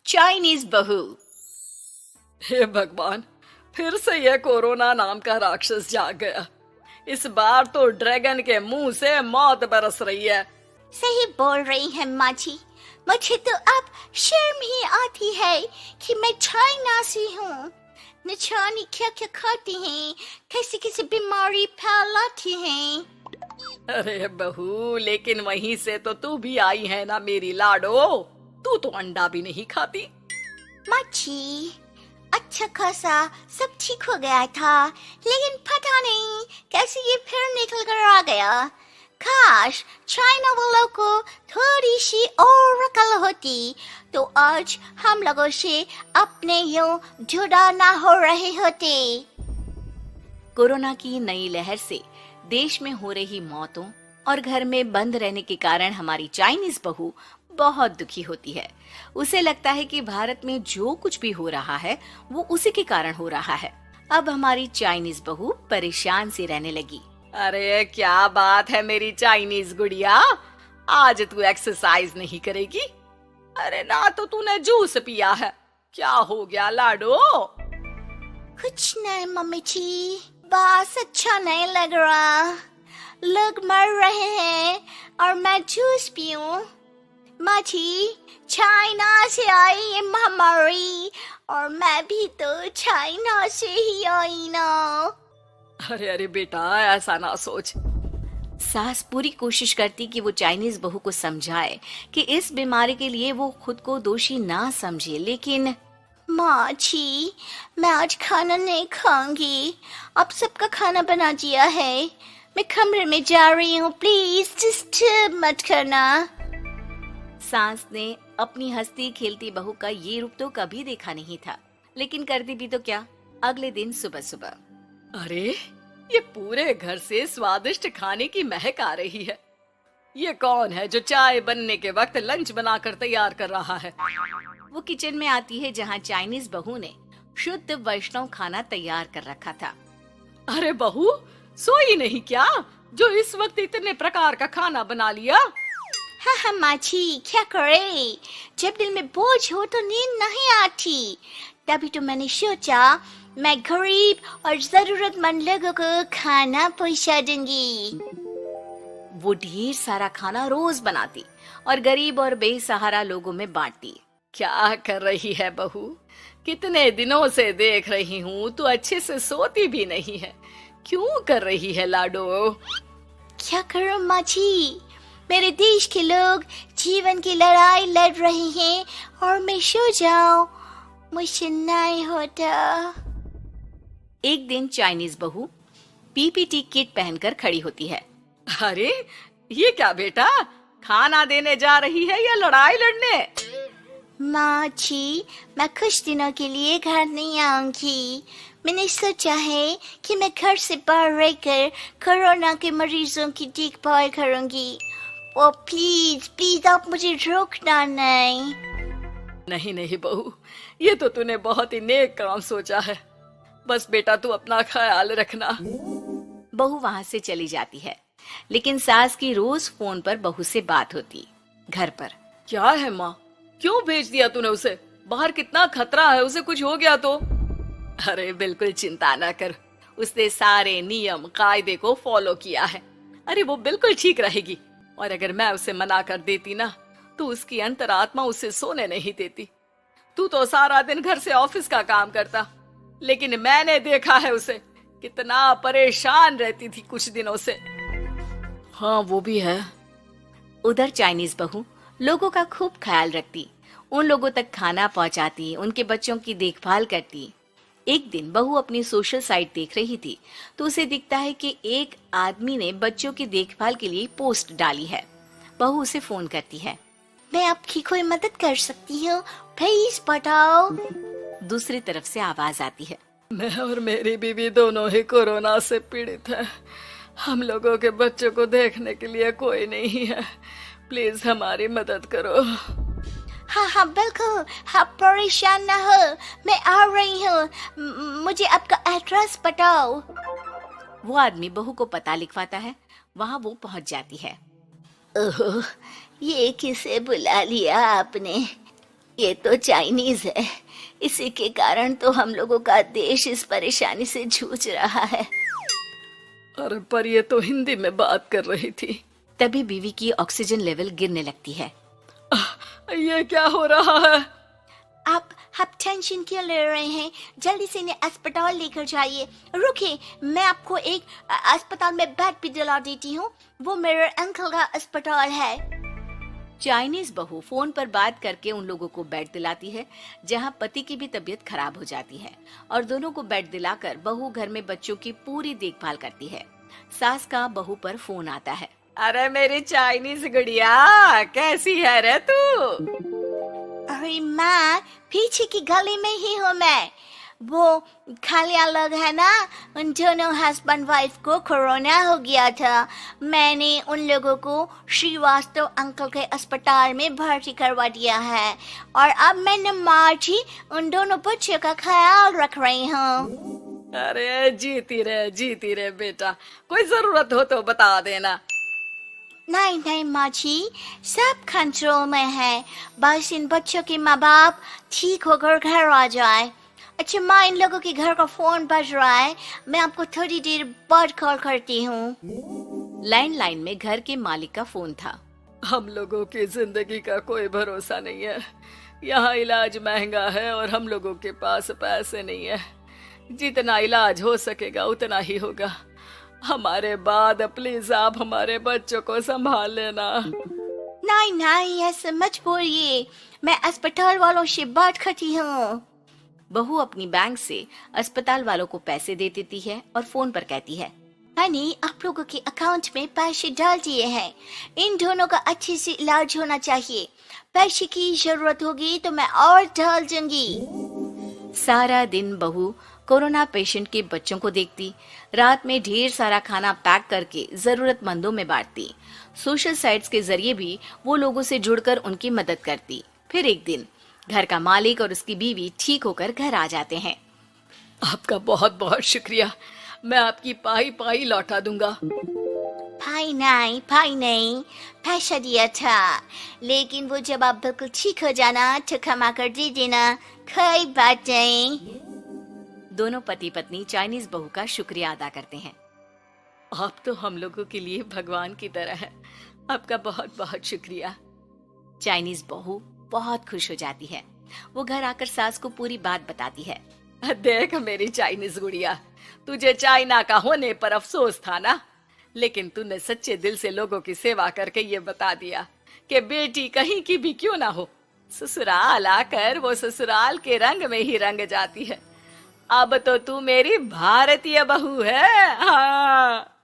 Chinese बहू। हे भगवान, फिर से यह कोरोना नाम का राक्षस जाग गया। इस बार तो ड्रैगन के मुंह से मौत बरस रही है। सही बोल रही है माँ जी। मुझे तो अब शर्म ही आती है कि मैं चाइना से हूँ। न जाने क्या क्या खाती हैं, कैसी कैसी बीमारी फैलाती हैं। अरे बहू, लेकिन वहीं से तो तू भी आई है ना मेरी लाडो। तू तो अंडा भी नहीं खाती। माँ जी, अच्छा खासा सब ठीक हो गया था, लेकिन पता नहीं कैसे ये फिर निकल कर आ गया। काश चाइना वालों को थोड़ी सी और अकल होती तो आज हम लोगों से अपने यूं जुदा ना हो रहे होते। कोरोना की नई लहर से देश में हो रही मौतों और घर में बंद रहने के कारण हमारी चाइनीज बहू बहुत दुखी होती है। उसे लगता है कि भारत में जो कुछ भी हो रहा है वो उसी के कारण हो रहा है। अब हमारी चाइनीज बहू परेशान सी रहने लगी। अरे क्या बात है मेरी चाइनीज गुड़िया, आज तू एक्सरसाइज नहीं करेगी? अरे ना तो तूने जूस पिया है। क्या हो गया लाडो? कुछ नहीं मम्मी जी, बस अच्छा नहीं लग रहा। लोग मर रहे हैं और मैं जूस पीऊं। माँ जी, चाइना से आई ये महामारी और मैं भी तो चाइना से ही आई ना। अरे अरे बेटा, ऐसा ना सोच। सास पूरी कोशिश करती कि वो चाइनीज बहू को समझाए कि इस बीमारी के लिए वो खुद को दोषी ना समझे, लेकिन माँ जी, मैं आज खाना नहीं खाऊंगी। अब सबका खाना बना दिया है। मैं कमरे में जा रही हूँ, प्लीज डिस्टर्ब मत करना। सास ने अपनी हंसती खेलती बहू का ये रूप तो कभी देखा नहीं था, लेकिन करती भी तो क्या। अगले दिन सुबह सुबह, अरे ये पूरे घर से स्वादिष्ट खाने की महक आ रही है। ये कौन है जो चाय बनने के वक्त लंच बनाकर तैयार कर रहा है? वो किचन में आती है जहाँ चाइनीज बहू ने शुद्ध वैष्णव खाना तैयार कर रखा था। अरे बहू, सोई नहीं क्या जो इस वक्त इतने प्रकार का खाना बना लिया? हाँ हाँ माँ जी, क्या करे, जब दिल में बोझ हो तो नींद नहीं आती। तभी तो मैंने सोचा मैं गरीब और जरूरतमंद लोगों को खाना पहुंचा दूंगी। वो ढेर सारा खाना रोज बनाती और गरीब और बेसहारा लोगों में बांटती। क्या कर रही है बहू? कितने दिनों से देख रही हूँ तू अच्छे से सोती भी नहीं है। क्यों कर रही है लाडो? क्या करूं माँ जी, मेरे देश के लोग जीवन की लड़ाई लड़ रहे हैं और मैं सो जाऊं, मुझसे नहीं होता। एक दिन चाइनीज बहू पीपीटी किट पहनकर खड़ी होती है। अरे ये क्या बेटा, खाना देने जा रही है या लड़ाई लड़ने? माँ जी, मैं कुछ दिनों के लिए घर नहीं आऊंगी। मैंने सोचा है कि मैं घर से बाहर रहकर कोरोना के मरीजों की देखभाल करूंगी। ओ प्लीज प्लीज आप मुझे रोकना नहीं। नहीं नहीं बहू, ये तो तूने बहुत ही नेक काम सोचा है। बस बेटा तू अपना ख्याल रखना। बहू वहां से चली जाती है, लेकिन सास की रोज फोन पर बहू से बात होती। घर पर क्या है माँ, क्यों भेज दिया तूने उसे? बाहर कितना खतरा है, उसे कुछ हो गया तो? अरे बिल्कुल चिंता ना कर, उसने सारे नियम कायदे को फॉलो किया है। अरे वो बिल्कुल ठीक रहेगी। और अगर मैं उसे मना कर देती ना तो उसकी अंतरात्मा उसे सोने नहीं देती। तू तो सारा दिन घर से ऑफिस का काम करता, लेकिन मैंने देखा है उसे कितना परेशान रहती थी कुछ दिनों से। हाँ वो भी है। उधर चाइनीज बहू लोगों का खूब ख्याल रखती, उन लोगों तक खाना पहुंचाती, उनके बच्चों की देखभाल करती। एक दिन बहू अपनी सोशल साइट देख रही थी तो उसे दिखता है कि एक आदमी ने बच्चों की देखभाल के लिए पोस्ट डाली है। बहू उसे फोन करती है। मैं आपकी कोई मदद कर सकती हूँ, प्लीज बताओ। दूसरी तरफ से आवाज आती है। मैं और मेरी बीवी दोनों ही कोरोना से पीड़ित हैं। हम लोगों के बच्चों को देखने के लिए कोई नहीं है, प्लीज हमारी मदद करो। हाँ हाँ बिल्कुल, आप परेशान ना हो, मैं आ रही हूँ। मुझे आपका एड्रेस बताओ। वो आदमी बहू को पता लिखवाता है। वहाँ वो पहुँच जाती है। ओह, ये किसे बुला लिया आपने? ये तो चाइनीज है, इसी के कारण तो हम लोगों का देश इस परेशानी से जूझ रहा है। अरे पर ये तो हिंदी में बात कर रही थी। तभी बीवी की ऑक्सीजन लेवल गिरने लगती है। ये क्या हो रहा है? आप टेंशन क्यों ले रहे हैं? जल्दी से इन्हें अस्पताल लेकर जाइए। रुकिए, मैं आपको एक अस्पताल में बेड भी दिला देती हूँ। वो मेरे अंकल का अस्पताल है। चाइनीज बहू फोन पर बात करके उन लोगों को बेड दिलाती है, जहां पति की भी तबीयत खराब हो जाती है और दोनों को बेड दिलाकर बहू घर में बच्चों की पूरी देखभाल करती है। सास का बहू पर फोन आता है। अरे मेरी चाइनीज गुड़िया, कैसी है रे तू? अरे माँ, पीछे की गली में ही हूँ मैं। वो खालिया लोग है ना, उन दोनों हस्बैंड वाइफ को कोरोना हो गया था। मैंने उन लोगों को श्रीवास्तव अंकल के अस्पताल में भर्ती करवा दिया है और अब मैं नमाज ही उन दोनों बच्चों का ख्याल रख रही हूँ। अरे जीती रहे बेटा, कोई जरूरत हो तो बता देना। नहीं माँ जी, सब कंट्रोल में है। बस इन बच्चों के माँ बाप ठीक होकर घर आ जाए। अच्छा माँ, इन लोगों के घर का फोन बज रहा है, मैं आपको थोड़ी देर बाद कॉल करती हूँ। लैंडलाइन में घर के मालिक का फोन था। हम लोगों की जिंदगी का कोई भरोसा नहीं है। यहाँ इलाज महंगा है और हम लोगों के पास पैसे नहीं है। जितना इलाज हो सकेगा उतना ही होगा। हमारे बाद प्लीज आप हमारे बच्चों को संभाल लेना। नहीं, ऐसे मत बोलिए, मैं अस्पताल वालों से बात करती हूँ। बहू अपनी बैंक से अस्पताल वालों को पैसे दे देती है और फोन पर कहती है, मैंने आप लोगों के अकाउंट में पैसे डाल दिए हैं। इन दोनों का अच्छे से इलाज होना चाहिए। पैसे की जरूरत होगी तो मैं और डाल दूंगी। सारा दिन बहू कोरोना पेशेंट के बच्चों को देखती, रात में ढेर सारा खाना पैक करके जरूरतमंदों में बांटती। सोशल साइट्स के जरिए भी वो लोगों से जुड़कर उनकी मदद करती। फिर एक दिन घर का मालिक और उसकी बीवी ठीक होकर घर आ जाते हैं। आपका बहुत बहुत शुक्रिया, मैं आपकी पाई पाई लौटा दूंगा। भाई नहीं, पैसा दिया था, लेकिन वो जब आप बिल्कुल ठीक हो जाना तो क्षमा कर दे देना, कोई बात नहीं। दोनों पति पत्नी चाइनीज बहू का शुक्रिया अदा करते हैं। आप तो हम लोगों के लिए भगवान की तरह हैं। आपका बहुत बहुत शुक्रिया। चाइनीज बहू बहुत खुश हो जाती है। वो घर आकर सास को पूरी बात बताती है। देख मेरी चाइनीज गुड़िया, तुझे चाइना का होने पर अफसोस था ना, लेकिन तूने सच्चे दिल से लोगों की सेवा करके ये बता दिया कि बेटी कहीं की भी क्यों ना हो, ससुराल आकर वो ससुराल के रंग में ही रंग जाती है। अब तो तू मेरी भारतीय बहू है। हाँ।